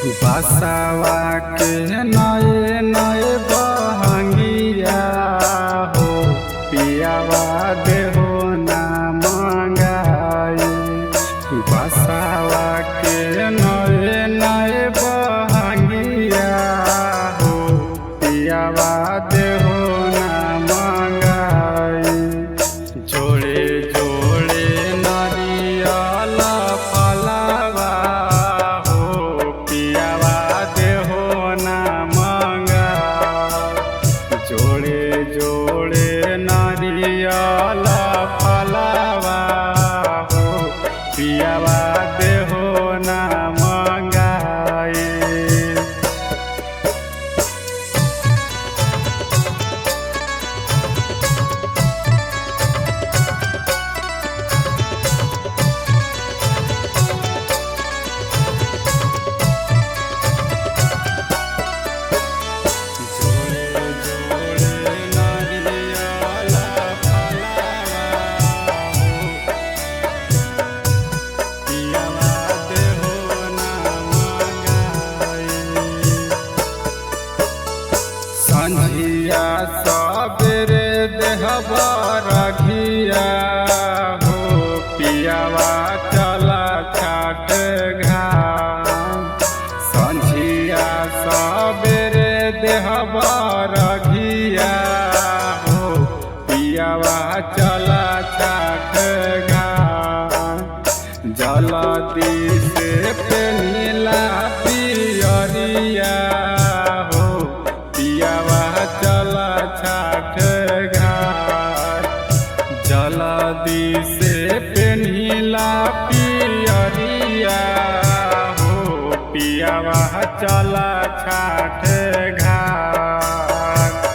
बसवा के नए नए बहंगिया हो पियावा देहो ना मंगाई। बसवा के नए नए बहंगिया हो पियावा देहो ना मंगाई। जोड़े जोड़े नारियल फलवा हो पियावा देहो ना मंगाई। जोड़े जोड़े नारियल फलवा हो पियावा देहो ना मंगाई। संझिया सबेरे देहबा रखिया हो पियावा चला छाट घाम। संझिया सबेरे देहबा रखिया हो पियावा चला छाट घाम। जलदी से पेनीला पियरिया हो पियावा चला छाट घाट। जलदी से पेनीला पियरिया हो पियावा चला छाट घाट।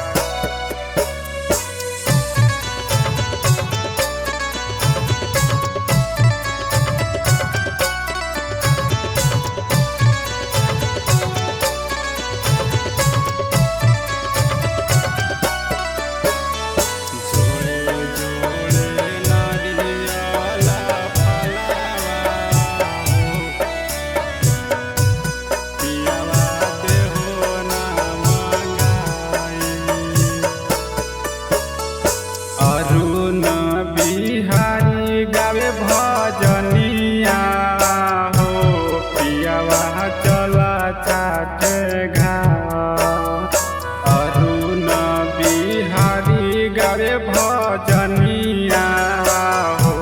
अरुण बिहारी गावे भजनिया हो पियावा चला छाट घाट। अरुण बिहारी गावे भजनिया हो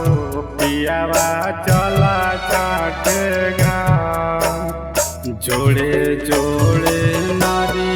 पियावा चला छाट घाट। जोड़े जोड़े नारी